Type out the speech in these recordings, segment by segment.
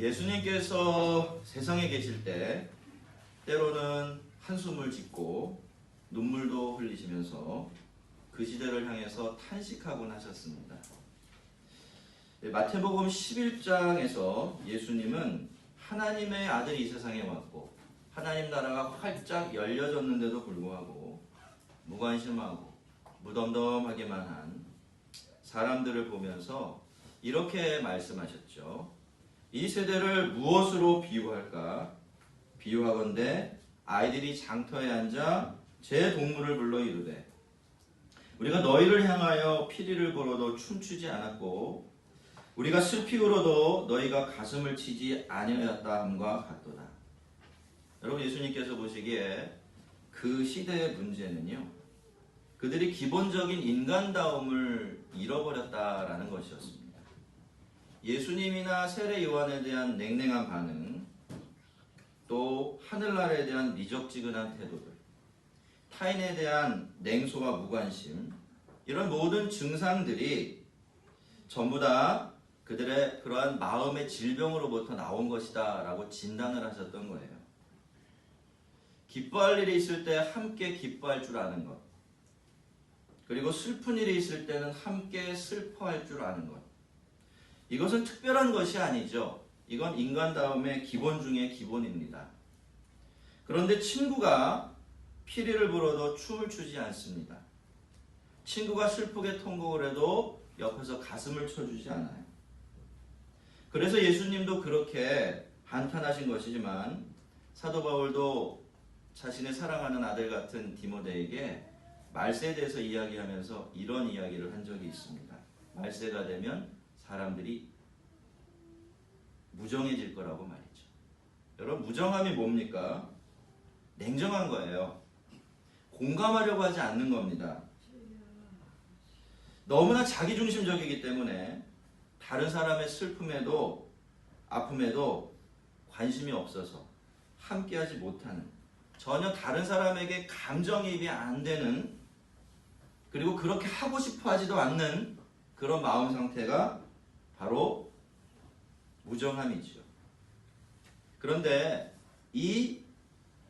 예수님께서 세상에 계실 때 때로는 한숨을 짓고 눈물도 흘리시면서 그 시대를 향해서 탄식하곤 하셨습니다. 마태복음 11장에서 예수님은 하나님의 아들이 이 세상에 왔고 하나님 나라가 활짝 열려졌는데도 불구하고 무관심하고 무덤덤하기만 한 사람들을 보면서 이렇게 말씀하셨죠. 이 세대를 무엇으로 비유할까? 비유하건대 아이들이 장터에 앉아 제 동물을 불러 이르되 우리가 너희를 향하여 피리를 불어도 춤추지 않았고 우리가 슬피 울어도 너희가 가슴을 치지 아니하였다 함과 같도다. 여러분, 예수님께서 보시기에 그 시대의 문제는요, 그들이 기본적인 인간다움을 잃어버렸다라는 것이었습니다. 예수님이나 세례 요한에 대한 냉랭한 반응, 또 하늘나라에 대한 미적지근한 태도들, 타인에 대한 냉소와 무관심, 이런 모든 증상들이 전부 다 그들의 그러한 마음의 질병으로부터 나온 것이다 라고 진단을 하셨던 거예요. 기뻐할 일이 있을 때 함께 기뻐할 줄 아는 것, 그리고 슬픈 일이 있을 때는 함께 슬퍼할 줄 아는 것, 이것은 특별한 것이 아니죠. 이건 인간다움의 기본 중에 기본입니다. 그런데 친구가 피리를 불어도 춤을 추지 않습니다. 친구가 슬프게 통곡을 해도 옆에서 가슴을 쳐주지 않아요. 그래서 예수님도 그렇게 한탄하신 것이지만 사도 바울도 자신의 사랑하는 아들 같은 디모데에게 말세에 대해서 이야기하면서 이런 이야기를 한 적이 있습니다. 말세가 되면 사람들이 무정해질 거라고 말이죠. 여러분, 무정함이 뭡니까? 냉정한 거예요. 공감하려고 하지 않는 겁니다. 너무나 자기중심적이기 때문에 다른 사람의 슬픔에도 아픔에도 관심이 없어서 함께하지 못하는, 전혀 다른 사람에게 감정이입이 안 되는, 그리고 그렇게 하고 싶어 하지도 않는 그런 마음 상태가 바로 무정함이죠. 그런데 이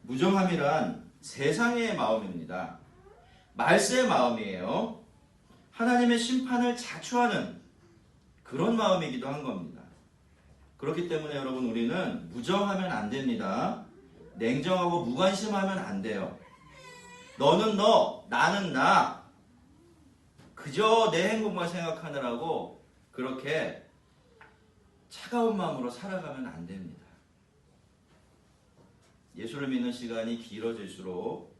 무정함이란 세상의 마음입니다. 말세의 마음이에요. 하나님의 심판을 자초하는 그런 마음이기도 한 겁니다. 그렇기 때문에 여러분, 우리는 무정하면 안 됩니다. 냉정하고 무관심하면 안 돼요. 너는 너, 나는 나, 그저 내 행복만 생각하느라고 그렇게 차가운 마음으로 살아가면 안 됩니다. 예수를 믿는 시간이 길어질수록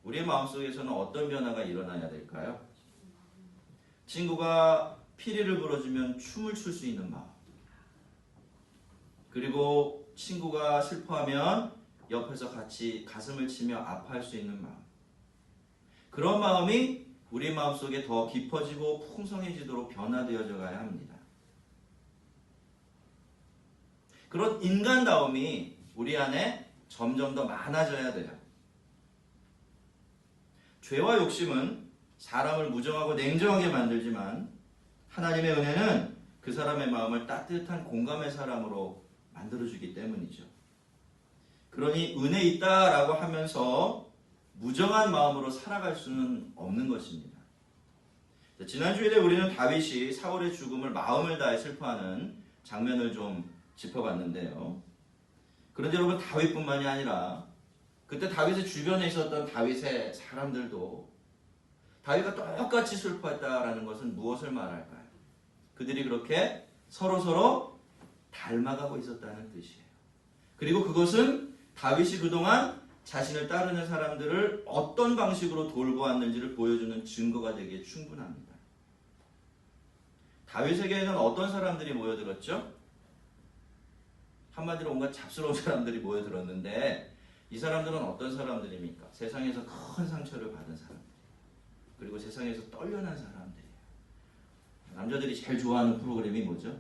우리의 마음속에서는 어떤 변화가 일어나야 될까요? 친구가 피리를 불어주면 춤을 출 수 있는 마음, 그리고 친구가 슬퍼하면 옆에서 같이 가슴을 치며 아파할 수 있는 마음, 그런 마음이 우리 마음속에 더 깊어지고 풍성해지도록 변화되어져 가야 합니다. 그런 인간다움이 우리 안에 점점 더 많아져야 돼요. 죄와 욕심은 사람을 무정하고 냉정하게 만들지만 하나님의 은혜는 그 사람의 마음을 따뜻한 공감의 사람으로 만들어주기 때문이죠. 그러니 은혜 있다라고 하면서 무정한 마음으로 살아갈 수는 없는 것입니다. 지난주에 우리는 다윗이 사울의 죽음을 마음을 다해 슬퍼하는 장면을 좀 짚어봤는데요. 그런데 여러분, 다윗뿐만이 아니라 그때 다윗의 주변에 있었던 다윗의 사람들도 다윗과 똑같이 슬퍼했다라는 것은 무엇을 말할까요? 그들이 그렇게 서로서로 닮아가고 있었다는 뜻이에요. 그리고 그것은 다윗이 그동안 자신을 따르는 사람들을 어떤 방식으로 돌보았는지를 보여주는 증거가 되기에 충분합니다. 다윗에게는 어떤 사람들이 모여들었죠? 한마디로 온갖 잡스러운 사람들이 모여들었는데 이 사람들은 어떤 사람들입니까? 세상에서 큰 상처를 받은 사람들, 그리고 세상에서 떨려난 사람들이에요. 남자들이 제일 좋아하는 프로그램이 뭐죠?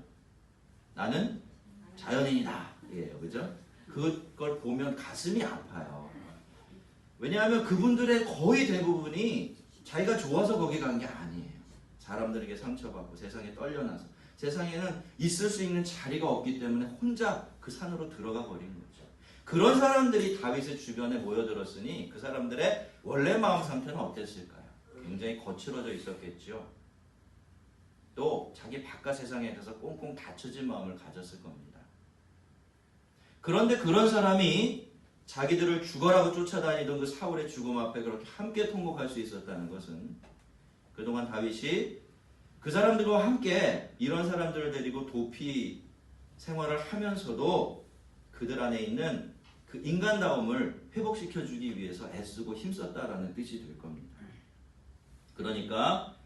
나는 자연인이다. 예요, 그죠? 그걸 보면 가슴이 아파요. 왜냐하면 그분들의 거의 대부분이 자기가 좋아서 거기 간 게 아니에요. 사람들에게 상처받고 세상에 떨려나서 세상에는 있을 수 있는 자리가 없기 때문에 혼자 그 산으로 들어가 버린 거죠. 그런 사람들이 다윗의 주변에 모여들었으니 그 사람들의 원래 마음 상태는 어땠을까요? 굉장히 거칠어져 있었겠죠. 또 자기 바깥 세상에 대해서 꽁꽁 닫혀진 마음을 가졌을 겁니다. 그런데 그런 사람이 자기들을 죽어라고 쫓아다니던 그 사울의 죽음 앞에 그렇게 함께 통곡할 수 있었다는 것은 그동안 다윗이 그 사람들과 함께 이런 사람들을 데리고 도피 생활을 하면서도 그들 안에 있는 그 인간다움을 회복시켜주기 위해서 애쓰고 힘썼다라는 뜻이 될 겁니다. 그러니까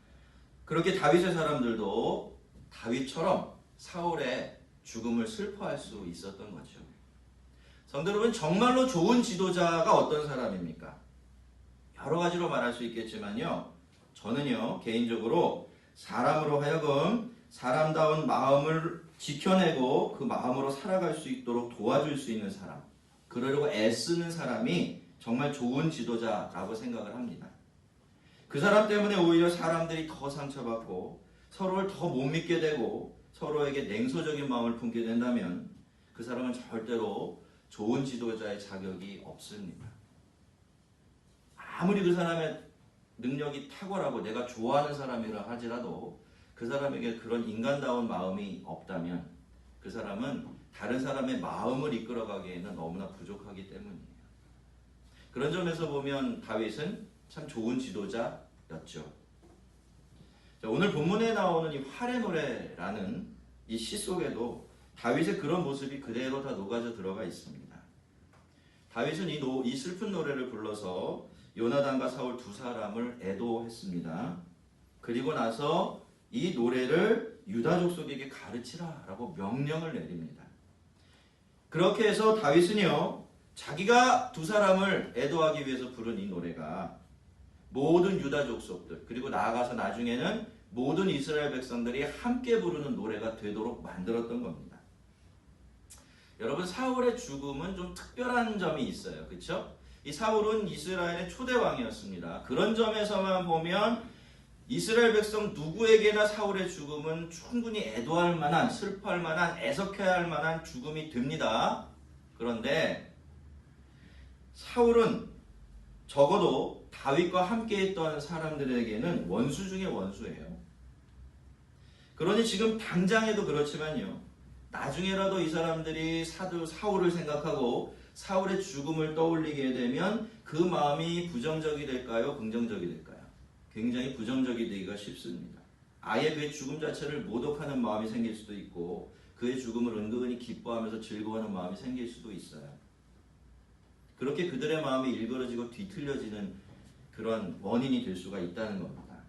그렇게 다윗의 사람들도 다윗처럼 사울의 죽음을 슬퍼할 수 있었던 거죠. 성도 여러분, 정말로 좋은 지도자가 어떤 사람입니까? 여러 가지로 말할 수 있겠지만요. 저는요, 개인적으로 사람으로 하여금 사람다운 마음을 지켜내고 그 마음으로 살아갈 수 있도록 도와줄 수 있는 사람, 그러려고 애쓰는 사람이 정말 좋은 지도자라고 생각을 합니다. 그 사람 때문에 오히려 사람들이 더 상처받고 서로를 더 못 믿게 되고 서로에게 냉소적인 마음을 품게 된다면 그 사람은 절대로 좋은 지도자의 자격이 없습니다. 아무리 그 사람의 능력이 탁월하고 내가 좋아하는 사람이라 하지라도 그 사람에게 그런 인간다운 마음이 없다면 그 사람은 다른 사람의 마음을 이끌어가기에는 너무나 부족하기 때문이에요. 그런 점에서 보면 다윗은 참 좋은 지도자였죠. 자, 오늘 본문에 나오는 이 활의 노래라는 이 시 속에도 다윗의 그런 모습이 그대로 다 녹아져 들어가 있습니다. 다윗은 이 슬픈 노래를 불러서 요나단과 사울 두 사람을 애도했습니다. 그리고 나서 이 노래를 유다 족속에게 가르치라라고 명령을 내립니다. 그렇게 해서 다윗은요, 자기가 두 사람을 애도하기 위해서 부른 이 노래가 모든 유다 족속들, 그리고 나아가서 나중에는 모든 이스라엘 백성들이 함께 부르는 노래가 되도록 만들었던 겁니다. 여러분, 사울의 죽음은 좀 특별한 점이 있어요. 그렇죠? 이 사울은 이스라엘의 초대 왕이었습니다. 그런 점에서만 보면 이스라엘 백성 누구에게나 사울의 죽음은 충분히 애도할 만한, 슬퍼할 만한, 애석해야 할 만한 죽음이 됩니다. 그런데 사울은 적어도 다윗과 함께 있던 사람들에게는 원수 중에 원수예요. 그러니 지금 당장에도 그렇지만요, 나중에라도 이 사람들이 사울을 생각하고 사울의 죽음을 떠올리게 되면 그 마음이 부정적이 될까요? 긍정적이 될까요? 굉장히 부정적이 되기가 쉽습니다. 아예 그의 죽음 자체를 모독하는 마음이 생길 수도 있고 그의 죽음을 은근히 기뻐하면서 즐거워하는 마음이 생길 수도 있어요. 그렇게 그들의 마음이 일그러지고 뒤틀려지는 그런 원인이 될 수가 있다는 겁니다.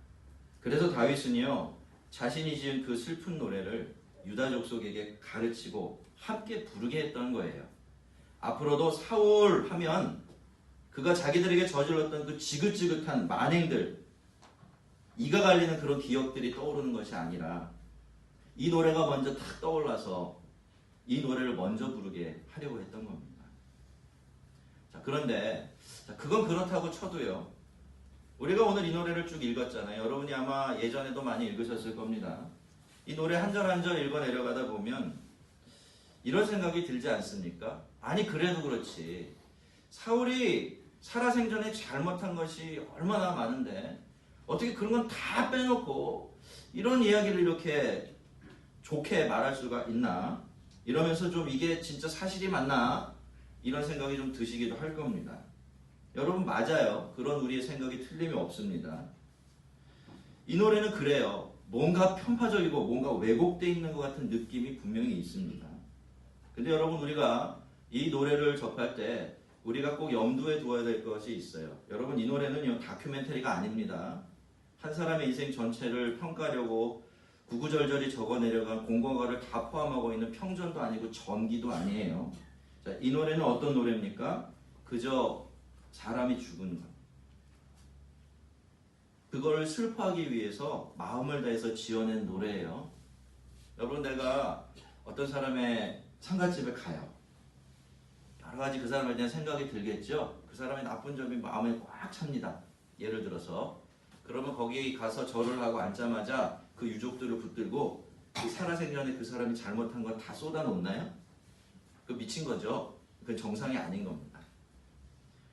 그래서 다윗은요, 자신이 지은 그 슬픈 노래를 유다 족속에게 가르치고 함께 부르게 했던 거예요. 앞으로도 사울 하면 그가 자기들에게 저질렀던 그 지긋지긋한 만행들, 이가 갈리는 그런 기억들이 떠오르는 것이 아니라 이 노래가 먼저 탁 떠올라서 이 노래를 먼저 부르게 하려고 했던 겁니다. 자, 그런데 그건 그렇다고 쳐도요, 우리가 오늘 이 노래를 쭉 읽었잖아요. 여러분이 아마 예전에도 많이 읽으셨을 겁니다. 이 노래 한 절 한 절 읽어 내려가다 보면 이런 생각이 들지 않습니까? 아니, 그래도 그렇지, 사울이 살아생전에 잘못한 것이 얼마나 많은데 어떻게 그런 건 다 빼놓고 이런 이야기를 이렇게 좋게 말할 수가 있나? 이러면서 좀 이게 진짜 사실이 맞나? 이런 생각이 좀 드시기도 할 겁니다. 여러분, 맞아요. 그런 우리의 생각이 틀림이 없습니다. 이 노래는 그래요. 뭔가 편파적이고 뭔가 왜곡되어 있는 것 같은 느낌이 분명히 있습니다. 근데 여러분, 우리가 이 노래를 접할 때 우리가 꼭 염두에 두어야 될 것이 있어요. 여러분, 이 노래는요, 다큐멘터리가 아닙니다. 한 사람의 인생 전체를 평가하려고 구구절절히 적어내려간 공과가를 다 포함하고 있는 평전도 아니고 전기도 아니에요. 자, 이 노래는 어떤 노래입니까? 그저 사람이 죽은 것, 그걸 슬퍼하기 위해서 마음을 다해서 지어낸 노래예요. 여러분, 내가 어떤 사람의 상갓집에 가요. 여러 가지 그 사람에 대한 생각이 들겠죠. 그 사람의 나쁜 점이 마음에 꽉 찹니다. 예를 들어서 그러면 거기 가서 절을 하고 앉자마자 그 유족들을 붙들고 살아생전에 그 사람이 잘못한 거 다 쏟아놓나요? 그 미친 거죠. 그건 정상이 아닌 겁니다.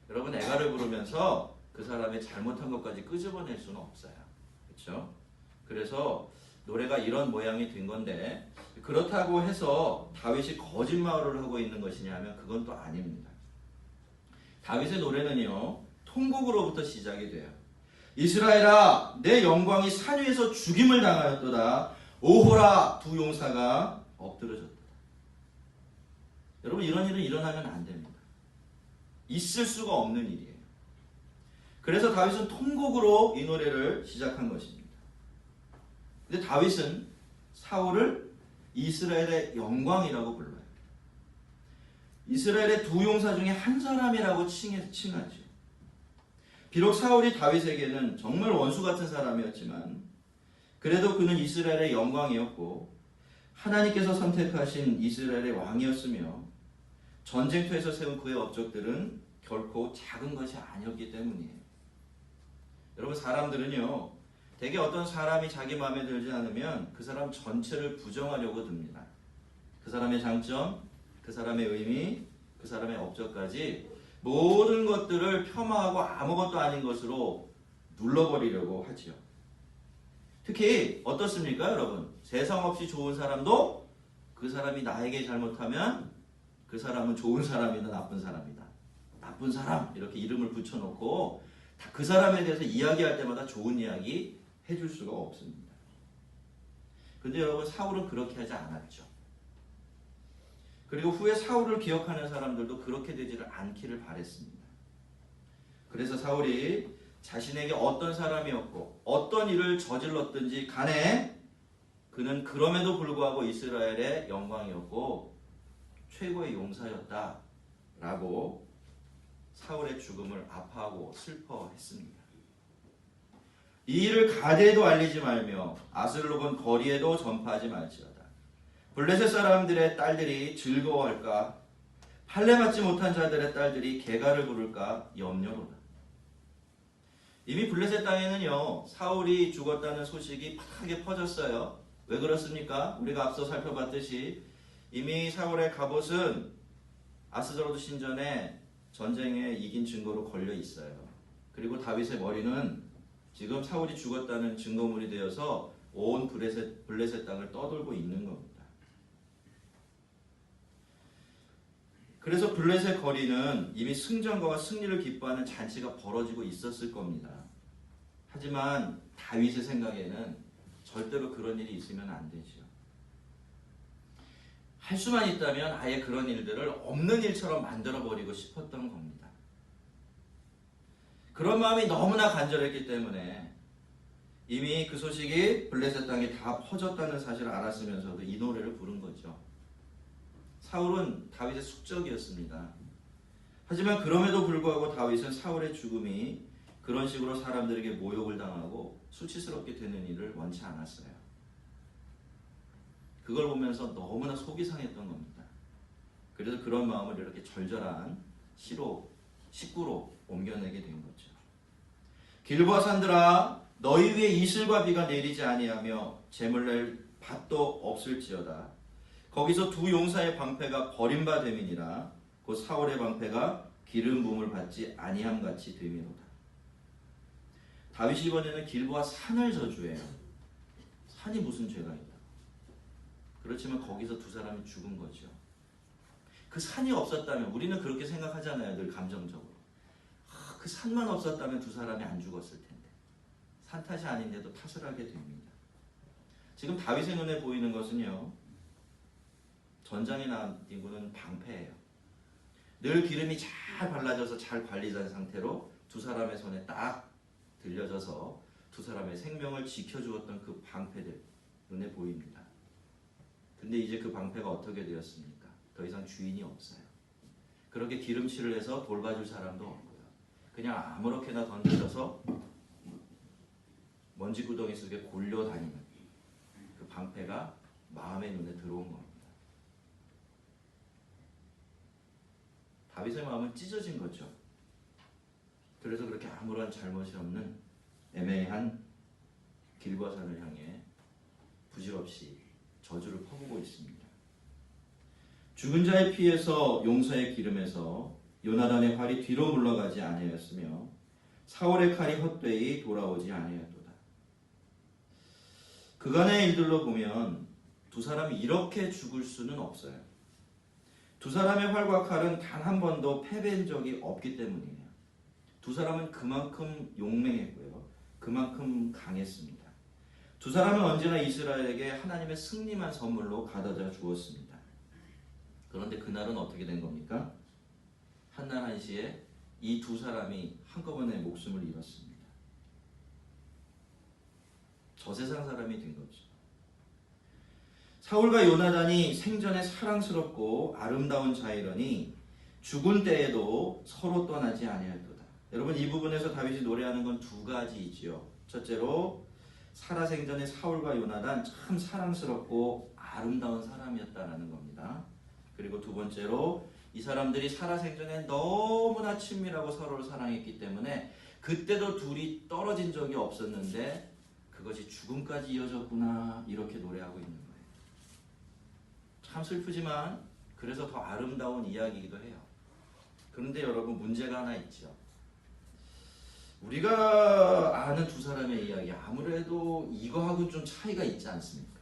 여러분 애가를 부르면서 그 사람의 잘못한 것까지 끄집어낼 수는 없어요. 그렇죠? 그래서 노래가 이런 모양이 된 건데 그렇다고 해서 다윗이 거짓말을 하고 있는 것이냐 하면 그건 또 아닙니다. 다윗의 노래는요. 통곡으로부터 시작이 돼요. 이스라엘아 내 영광이 산 위에서 죽임을 당하였도다. 오호라 두 용사가 엎드러졌다. 여러분 이런 일은 일어나면 안 됩니다. 있을 수가 없는 일이에요. 그래서 다윗은 통곡으로 이 노래를 시작한 것입니다. 근데 다윗은 사울을 이스라엘의 영광이라고 불러요. 이스라엘의 두 용사 중에 한 사람이라고 칭하죠. 비록 사울이 다윗에게는 정말 원수 같은 사람이었지만 그래도 그는 이스라엘의 영광이었고 하나님께서 선택하신 이스라엘의 왕이었으며 전쟁터에서 세운 그의 업적들은 결코 작은 것이 아니었기 때문이에요. 여러분 사람들은요 대개 어떤 사람이 자기 마음에 들지 않으면 그 사람 전체를 부정하려고 듭니다. 그 사람의 장점, 그 사람의 의미, 그 사람의 업적까지 모든 것들을 폄하하고 아무것도 아닌 것으로 눌러버리려고 하지요. 특히 어떻습니까 여러분? 세상 없이 좋은 사람도 그 사람이 나에게 잘못하면 그 사람은 좋은 사람이다 나쁜 사람이다. 나쁜 사람 이렇게 이름을 붙여놓고 다 그 사람에 대해서 이야기할 때마다 좋은 이야기 해줄 수가 없습니다. 근데 여러분 사울은 그렇게 하지 않았죠. 그리고 후에 사울을 기억하는 사람들도 그렇게 되지를 않기를 바랬습니다. 그래서 사울이 자신에게 어떤 사람이었고 어떤 일을 저질렀든지 간에 그는 그럼에도 불구하고 이스라엘의 영광이었고 최고의 용사였다라고 사울의 죽음을 아파하고 슬퍼했습니다. 이 일을 가데에도 알리지 말며 아슬록은 거리에도 전파하지 말지어다. 블레셋 사람들의 딸들이 즐거워할까? 할례 받지 못한 자들의 딸들이 개가를 부를까 염려로다. 이미 블레셋 땅에는요 사울이 죽었다는 소식이 파하게 퍼졌어요. 왜 그렇습니까? 우리가 앞서 살펴봤듯이 이미 사울의 갑옷은 아스도로드 신전에 전쟁에 이긴 증거로 걸려 있어요. 그리고 다윗의 머리는 지금 사울이 죽었다는 증거물이 되어서 온 블레셋 땅을 떠돌고 있는 겁니다. 그래서 블레셋 거리는 이미 승전과 승리를 기뻐하는 잔치가 벌어지고 있었을 겁니다. 하지만 다윗의 생각에는 절대로 그런 일이 있으면 안 되죠. 할 수만 있다면 아예 그런 일들을 없는 일처럼 만들어버리고 싶었던 겁니다. 그런 마음이 너무나 간절했기 때문에 이미 그 소식이 블레셋 땅에 다 퍼졌다는 사실을 알았으면서도 이 노래를 부른 거죠. 사울은 다윗의 숙적이었습니다. 하지만 그럼에도 불구하고 다윗은 사울의 죽음이 그런 식으로 사람들에게 모욕을 당하고 수치스럽게 되는 일을 원치 않았어요. 그걸 보면서 너무나 속이 상했던 겁니다. 그래서 그런 마음을 이렇게 절절한 식구로 옮겨내게 된 거죠. 길보아 산들아 너희 위에 이슬과 비가 내리지 아니하며 재물 낼 밭도 없을지어다. 거기서 두 용사의 방패가 버림받음이니라. 곧 사울의 방패가 기름 부음을 받지 아니함같이 됨이로다. 다윗이 이번에는 길보아 산을 저주해요. 산이 무슨 죄가 있다. 그렇지만 거기서 두 사람이 죽은 거죠. 그 산이 없었다면 우리는 그렇게 생각하잖아요. 늘 감정적으로. 그 산만 없었다면 두 사람이 안 죽었을 텐데. 산 탓이 아닌데도 탓을 하게 됩니다. 지금 다윗의 눈에 보이는 것은요. 전장에 나온 인구는 방패예요. 늘 기름이 잘 발라져서 잘 관리된 상태로 두 사람의 손에 딱 들려져서 두 사람의 생명을 지켜주었던 그 방패들 눈에 보입니다. 근데 이제 그 방패가 어떻게 되었습니까? 더 이상 주인이 없어요. 그렇게 기름칠을 해서 돌봐줄 사람도 없고요. 그냥 아무렇게나 던져져서 먼지구덩이 속에 골려다니는 그 방패가 마음의 눈에 들어온 겁니다. 다윗의 마음은 찢어진 거죠. 그래서 그렇게 아무런 잘못이 없는 애매한 길보아 산을 향해 부질없이 저주를 퍼부고 있습니다. 죽은 자의 피에서 용서의 기름에서 요나단의 활이 뒤로 물러가지 아니하였으며 사울의 칼이 헛되이 돌아오지 아니하였도다. 그간의 일들로 보면 두 사람이 이렇게 죽을 수는 없어요. 두 사람의 활과 칼은 단 한 번도 패배한 적이 없기 때문이에요. 두 사람은 그만큼 용맹했고요. 그만큼 강했습니다. 두 사람은 언제나 이스라엘에게 하나님의 승리만 선물로 가져다 주었습니다. 그런데 그날은 어떻게 된 겁니까? 한날 한시에 이 두 사람이 한꺼번에 목숨을 잃었습니다. 저 세상 사람이 된 거죠. 사울과 요나단이 생전에 사랑스럽고 아름다운 자이러니 죽은 때에도 서로 떠나지 아니하였도다. 여러분, 이 부분에서 다윗이 노래하는 건 두 가지이지요. 첫째로 살아생전에 사울과 요나단 참 사랑스럽고 아름다운 사람이었다라는 겁니다. 그리고 두 번째로 이 사람들이 살아생전에 너무나 친밀하고 서로를 사랑했기 때문에 그때도 둘이 떨어진 적이 없었는데 그것이 죽음까지 이어졌구나, 이렇게 노래하고 있는 거예요. 참 슬프지만 그래서 더 아름다운 이야기이기도 해요. 그런데 여러분, 문제가 하나 있죠. 우리가 아는 두 사람의 이야기, 아무래도 이거하고는 좀 차이가 있지 않습니까?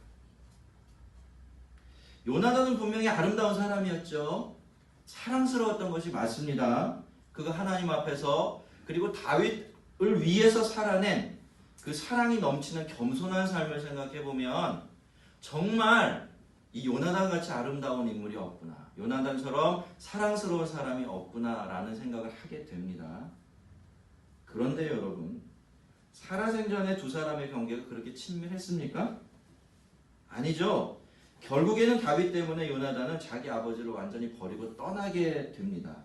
요나단은 분명히 아름다운 사람이었죠. 사랑스러웠던 것이 맞습니다. 그가 하나님 앞에서, 그리고 다윗을 위해서 살아낸 그 사랑이 넘치는 겸손한 삶을 생각해보면 정말 이 요나단같이 아름다운 인물이 없구나, 요나단처럼 사랑스러운 사람이 없구나 라는 생각을 하게 됩니다. 그런데 여러분, 살아생전에 두 사람의 관계가 그렇게 친밀했습니까? 아니죠. 결국에는 다윗 때문에 요나단은 자기 아버지를 완전히 버리고 떠나게 됩니다.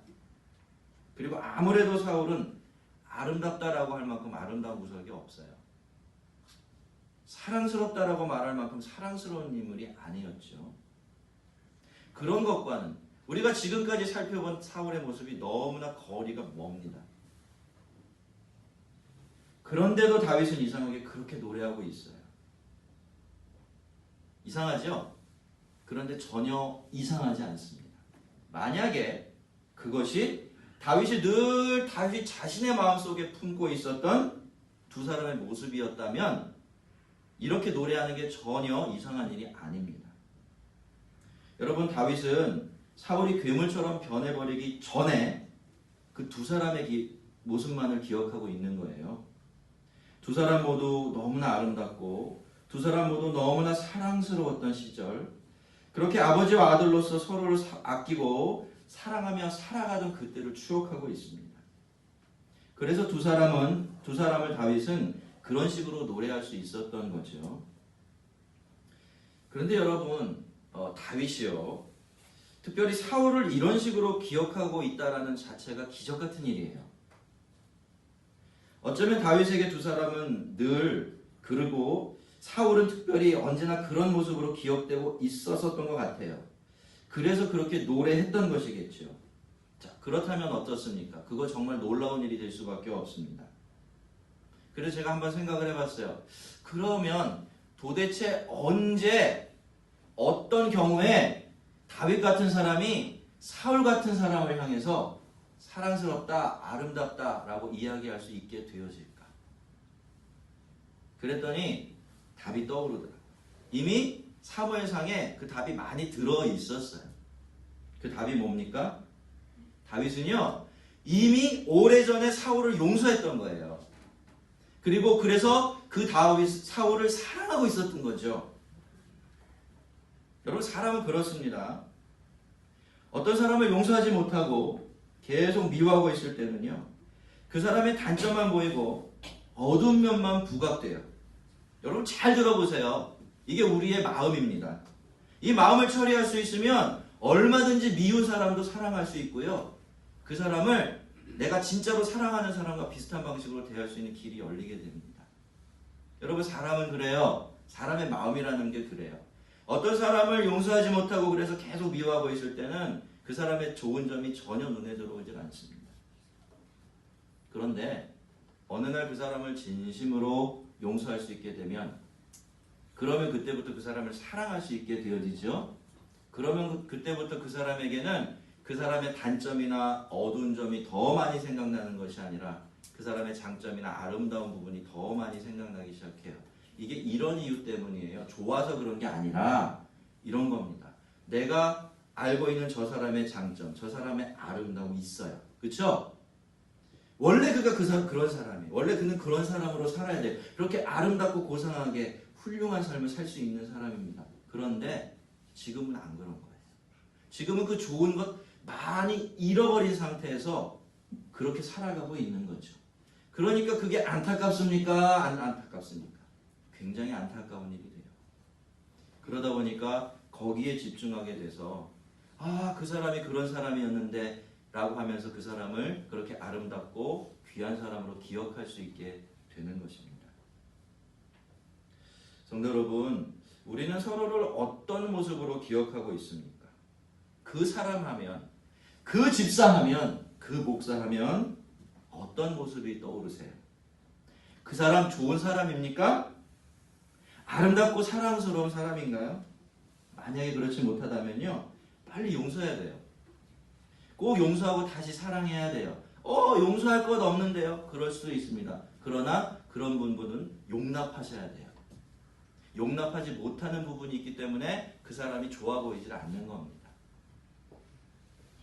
그리고 아무래도 사울은 아름답다라고 할 만큼 아름다운 구석이 없어요. 사랑스럽다라고 말할 만큼 사랑스러운 인물이 아니었죠. 그런 것과는 우리가 지금까지 살펴본 사울의 모습이 너무나 거리가 멉니다. 그런데도 다윗은 이상하게 그렇게 노래하고 있어요. 이상하죠? 그런데 전혀 이상하지 않습니다. 만약에 그것이 다윗이 늘 다윗 자신의 마음속에 품고 있었던 두 사람의 모습이었다면 이렇게 노래하는 게 전혀 이상한 일이 아닙니다. 여러분, 다윗은 사울이 괴물처럼 변해버리기 전에 그 두 사람의 모습만을 기억하고 있는 거예요. 두 사람 모두 너무나 아름답고 두 사람 모두 너무나 사랑스러웠던 시절, 그렇게 아버지와 아들로서 서로를 아끼고 사랑하며 살아가던 그때를 추억하고 있습니다. 그래서 두 사람을 다윗은 그런 식으로 노래할 수 있었던 거죠. 그런데 여러분, 다윗이요, 특별히 사울을 이런 식으로 기억하고 있다라는 자체가 기적 같은 일이에요. 어쩌면 다윗에게 두 사람은 늘, 그리고 사울은 특별히 언제나 그런 모습으로 기억되고 있었던 것 같아요. 그래서 그렇게 노래했던 것이겠죠. 자, 그렇다면 어떻습니까? 그거 정말 놀라운 일이 될 수밖에 없습니다. 그래서 제가 한번 생각을 해봤어요. 그러면 도대체 언제, 어떤 경우에 다윗 같은 사람이 사울 같은 사람을 향해서 사랑스럽다, 아름답다 라고 이야기할 수 있게 되어질까? 그랬더니 답이 떠오르더라. 이미 사무엘상에 그 답이 많이 들어있었어요. 그 답이 뭡니까? 다윗은요, 이미 오래전에 사울을 용서했던 거예요. 그리고 그래서 그 다윗 사울을 사랑하고 있었던 거죠. 여러분, 사람은 그렇습니다. 어떤 사람을 용서하지 못하고 계속 미워하고 있을 때는요, 그 사람의 단점만 보이고 어두운 면만 부각돼요. 여러분, 잘 들어보세요. 이게 우리의 마음입니다. 이 마음을 처리할 수 있으면 얼마든지 미운 사람도 사랑할 수 있고요, 그 사람을 내가 진짜로 사랑하는 사람과 비슷한 방식으로 대할 수 있는 길이 열리게 됩니다. 여러분, 사람은 그래요. 사람의 마음이라는 게 그래요. 어떤 사람을 용서하지 못하고 그래서 계속 미워하고 있을 때는 그 사람의 좋은 점이 전혀 눈에 들어오질 않습니다. 그런데 어느 날 그 사람을 진심으로 용서할 수 있게 되면 그러면 그때부터 그 사람을 사랑할 수 있게 되어지죠. 그러면 그때부터 그 사람에게는 그 사람의 단점이나 어두운 점이 더 많이 생각나는 것이 아니라 그 사람의 장점이나 아름다운 부분이 더 많이 생각나기 시작해요. 이게 이런 이유 때문이에요. 좋아서 그런 게 아니라 이런 겁니다. 내가 알고 있는 저 사람의 장점, 저 사람의 아름다움이 있어요. 그렇죠? 원래 그가 그런 사람이에요. 원래 그는 그런 사람으로 살아야 돼요. 그렇게 아름답고 고상하게 훌륭한 삶을 살 수 있는 사람입니다. 그런데 지금은 안 그런 거예요. 지금은 그 좋은 것 많이 잃어버린 상태에서 그렇게 살아가고 있는 거죠. 그러니까 그게 안타깝습니까? 안 안타깝습니까? 굉장히 안타까운 일이 돼요. 그러다 보니까 거기에 집중하게 돼서 그 사람이 그런 사람이었는데 라고 하면서 그 사람을 그렇게 아름답고 귀한 사람으로 기억할 수 있게 되는 것입니다. 성도 여러분, 우리는 서로를 어떤 모습으로 기억하고 있습니까? 그 사람 하면, 그 집사 하면, 그 목사 하면 어떤 모습이 떠오르세요? 그 사람 좋은 사람입니까? 아름답고 사랑스러운 사람인가요? 만약에 그렇지 못하다면요, 빨리 용서해야 돼요. 꼭 용서하고 다시 사랑해야 돼요. 용서할 것 없는데요? 그럴 수도 있습니다. 그러나 그런 분은 용납하셔야 돼요. 용납하지 못하는 부분이 있기 때문에 그 사람이 좋아 보이질 않는 겁니다.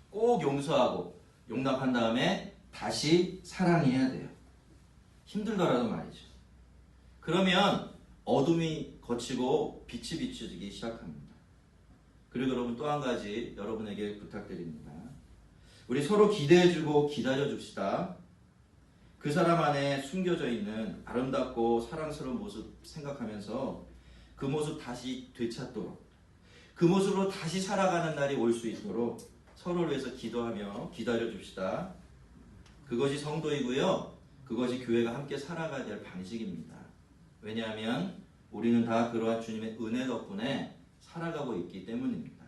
꼭 용서하고 용납한 다음에 다시 사랑해야 돼요. 힘들더라도 말이죠. 그러면 어둠이 거치고 빛이 비춰지기 시작합니다. 그리고 여러분 또 한 가지 여러분에게 부탁드립니다. 우리 서로 기대해주고 기다려줍시다. 그 사람 안에 숨겨져 있는 아름답고 사랑스러운 모습 생각하면서 그 모습 다시 되찾도록, 그 모습으로 다시 살아가는 날이 올 수 있도록 서로를 위해서 기도하며 기다려줍시다. 그것이 성도이고요. 그것이 교회가 함께 살아가야 될 방식입니다. 왜냐하면 우리는 다 그러한 주님의 은혜 덕분에 살아가고 있기 때문입니다.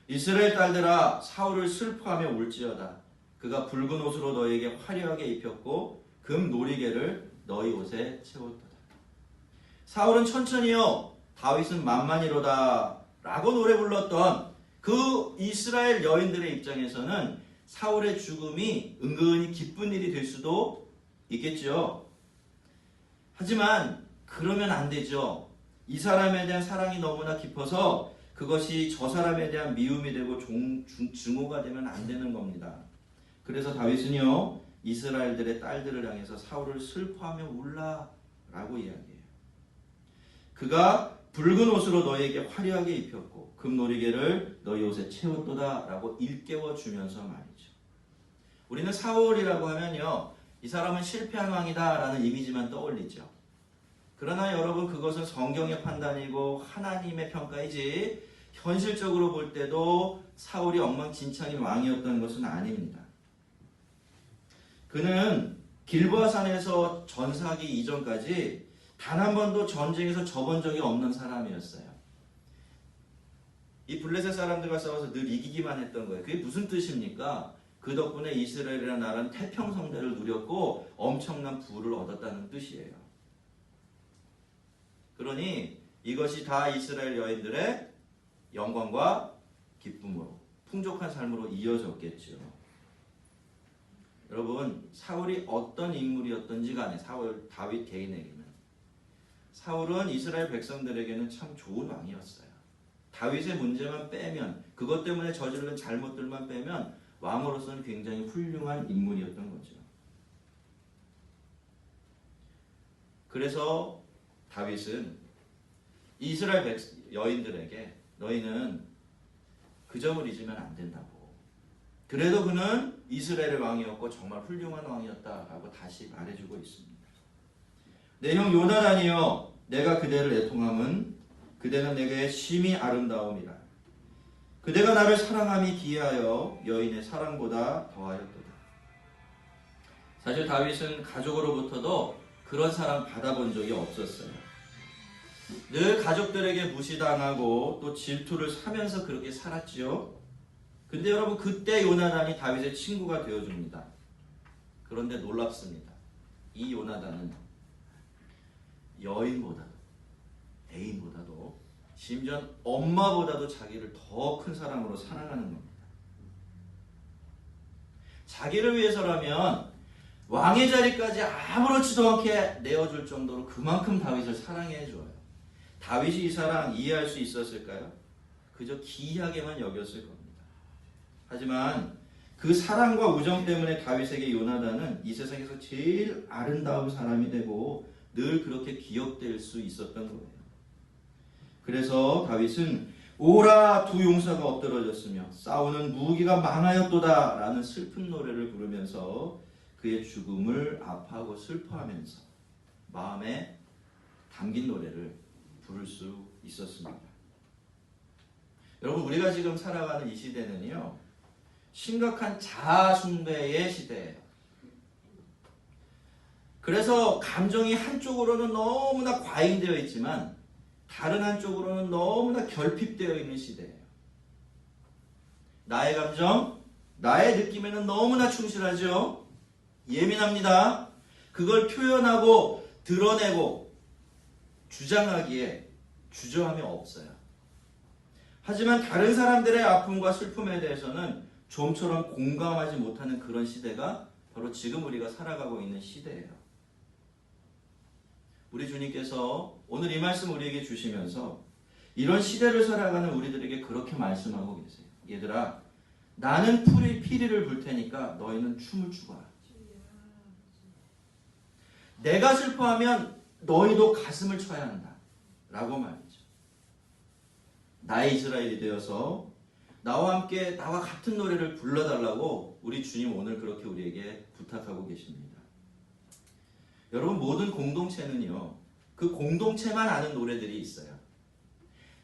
이스라엘 딸들아, 사울을 슬퍼하며 울지어다. 그가 붉은 옷으로 너희에게 화려하게 입혔고 금 놀이개를 너희 옷에 채웠도다. 사울은 천천히요, 다윗은 만만히로다 라고 노래 불렀던 그 이스라엘 여인들의 입장에서는 사울의 죽음이 은근히 기쁜 일이 될 수도 있겠죠. 하지만 그러면 안 되죠. 이 사람에 대한 사랑이 너무나 깊어서 그것이 저 사람에 대한 미움이 되고 증오가 되면 안 되는 겁니다. 그래서 다윗은요, 이스라엘들의 딸들을 향해서 사울을 슬퍼하며 울라 라고 이야기해요. 그가 붉은 옷으로 너희에게 화려하게 입혔고 금놀이개를 너희 옷에 채웠도다 라고 일깨워 주면서 말이죠. 우리는 사울이라고 하면요, 이 사람은 실패한 왕이다 라는 이미지만 떠올리죠. 그러나 여러분, 그것은 성경의 판단이고 하나님의 평가이지 현실적으로 볼 때도 사울이 엉망진창인 왕이었던 것은 아닙니다. 그는 길보아 산에서 전사하기 이전까지 단 한 번도 전쟁에서 져본 적이 없는 사람이었어요. 이 블레셋 사람들과 싸워서 늘 이기기만 했던 거예요. 그게 무슨 뜻입니까? 그 덕분에 이스라엘이라는 나라는 태평성대를 누렸고 엄청난 부를 얻었다는 뜻이에요. 그러니 이것이 다 이스라엘 여인들의 영광과 기쁨으로, 풍족한 삶으로 이어졌겠죠. 여러분, 사울이 어떤 인물이었던지 간에 다윗 개인에게는, 사울은 이스라엘 백성들에게는 참 좋은 왕이었어요. 다윗의 문제만 빼면, 그것 때문에 저지른 잘못들만 빼면 왕으로서는 굉장히 훌륭한 인물이었던 거죠. 그래서 다윗은 이스라엘 여인들에게 너희는 그 점을 잊으면 안 된다고, 그래도 그는 이스라엘의 왕이었고 정말 훌륭한 왕이었다라고 다시 말해주고 있습니다. 내 형 요나단이여, 내가 그대를 애통함은 그대는 내게 심히 아름다움이라. 그대가 나를 사랑함이 기하여 여인의 사랑보다 더하였도다. 사실 다윗은 가족으로부터도 그런 사랑 받아본 적이 없었어요. 늘 가족들에게 무시당하고 또 질투를 사면서 그렇게 살았지요. 근데 여러분, 그때 요나단이 다윗의 친구가 되어줍니다. 그런데 놀랍습니다. 이 요나단은 여인보다 애인보다도 심지어 엄마보다도 자기를 더 큰 사랑으로 사랑하는 겁니다. 자기를 위해서라면 왕의 자리까지 아무렇지도 않게 내어줄 정도로 그만큼 다윗을 사랑해줘요. 다윗이 이 사랑 이해할 수 있었을까요? 그저 기이하게만 여겼을 겁니다. 하지만 그 사랑과 우정 때문에 다윗에게 요나단은 이 세상에서 제일 아름다운 사람이 되고 늘 그렇게 기억될 수 있었던 거예요. 그래서 다윗은 오라 두 용사가 엎드러졌으며 싸우는 무기가 많아였도다 라는 슬픈 노래를 부르면서 그의 죽음을 아파하고 슬퍼하면서 마음에 담긴 노래를 부를 수 있었습니다. 여러분, 우리가 지금 살아가는 이 시대는요, 심각한 자아 숭배의 시대예요. 그래서 감정이 한쪽으로는 너무나 과잉되어 있지만 다른 한쪽으로는 너무나 결핍되어 있는 시대예요. 나의 감정, 나의 느낌에는 너무나 충실하죠. 예민합니다. 그걸 표현하고 드러내고 주장하기에 주저함이 없어요. 하지만 다른 사람들의 아픔과 슬픔에 대해서는 좀처럼 공감하지 못하는 그런 시대가 바로 지금 우리가 살아가고 있는 시대예요. 우리 주님께서 오늘 이 말씀 우리에게 주시면서 이런 시대를 살아가는 우리들에게 그렇게 말씀하고 계세요. 얘들아, 나는 피리를 불 테니까 너희는 춤을 추거라. 내가 슬퍼하면 너희도 가슴을 쳐야 한다 라고 말이죠. 나의 이스라엘이 되어서 나와 함께 나와 같은 노래를 불러달라고 우리 주님 오늘 그렇게 우리에게 부탁하고 계십니다. 여러분, 모든 공동체는요, 그 공동체만 아는 노래들이 있어요.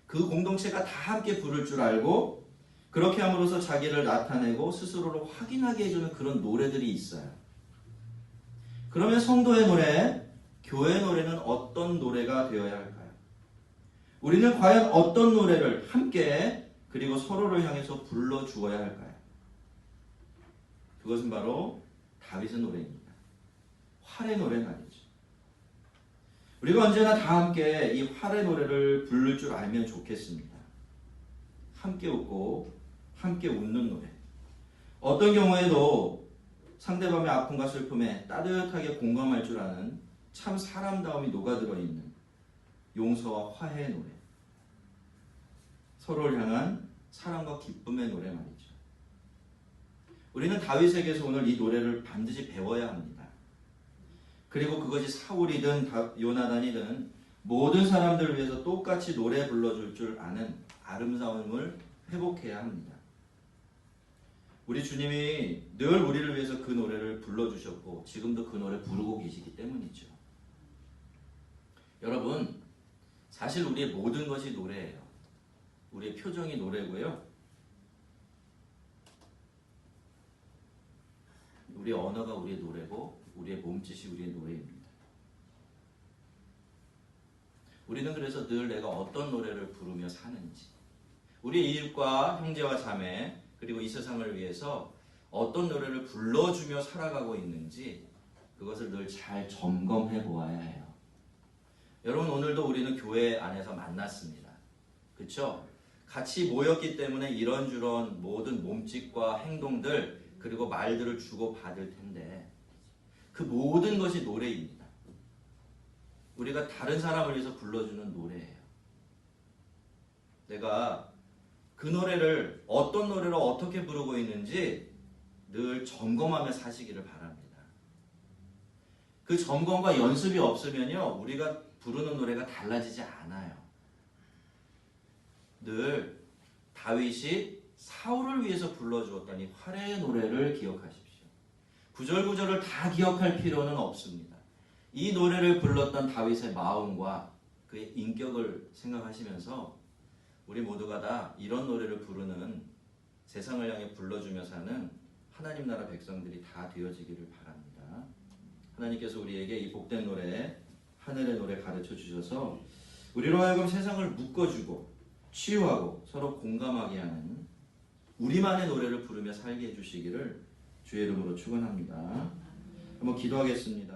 그 공동체가 다 함께 부를 줄 알고 그렇게 함으로써 자기를 나타내고 스스로를 확인하게 해주는 그런 노래들이 있어요. 그러면 성도의 노래, 교회의 노래는 어떤 노래가 되어야 할까요? 우리는 과연 어떤 노래를 함께 그리고 서로를 향해서 불러주어야 할까요? 그것은 바로 다윗의 노래입니다. 활의 노래 말이죠. 우리가 언제나 다 함께 이 활의 노래를 부를 줄 알면 좋겠습니다. 함께 웃고 함께 웃는 노래. 어떤 경우에도 상대방의 아픔과 슬픔에 따뜻하게 공감할 줄 아는 참 사람다움이 녹아들어 있는 용서와 화해의 노래. 서로를 향한 사랑과 기쁨의 노래 말이죠. 우리는 다윗에게서 오늘 이 노래를 반드시 배워야 합니다. 그리고 그것이 사울이든 요나단이든 모든 사람들을 위해서 똑같이 노래 불러줄 줄 아는 아름다움을 회복해야 합니다. 우리 주님이 늘 우리를 위해서 그 노래를 불러주셨고 지금도 그 노래 부르고 계시기 때문이죠. 여러분, 사실 우리의 모든 것이 노래예요. 우리의 표정이 노래고요. 우리의 언어가 우리의 노래고 우리의 몸짓이 우리의 노래입니다. 우리는 그래서 늘 내가 어떤 노래를 부르며 사는지, 우리 이웃과 형제와 자매 그리고 이 세상을 위해서 어떤 노래를 불러주며 살아가고 있는지 그것을 늘 잘 점검해 보아야 해요. 여러분, 오늘도 우리는 교회 안에서 만났습니다. 그렇죠? 같이 모였기 때문에 이런저런 모든 몸짓과 행동들 그리고 말들을 주고받을 텐데 그 모든 것이 노래입니다. 우리가 다른 사람을 위해서 불러주는 노래예요. 내가 그 노래를 어떤 노래로 어떻게 부르고 있는지 늘 점검하며 사시기를 바랍니다. 그 점검과 연습이 없으면요, 우리가 부르는 노래가 달라지지 않아요. 늘 다윗이 사울을 위해서 불러주었던 이 활의 노래를 기억하십시오. 구절구절을 다 기억할 필요는 없습니다. 이 노래를 불렀던 다윗의 마음과 그의 인격을 생각하시면서 우리 모두가 다 이런 노래를 부르는, 세상을 향해 불러주며 사는 하나님 나라 백성들이 다 되어지기를 바랍니다. 하나님께서 우리에게 이 복된 노래, 하늘의 노래 가르쳐 주셔서 우리로 하여금 세상을 묶어주고 치유하고 서로 공감하게 하는 우리만의 노래를 부르며 살게 해주시기를 주의 이름으로 축원합니다. 한번 기도하겠습니다.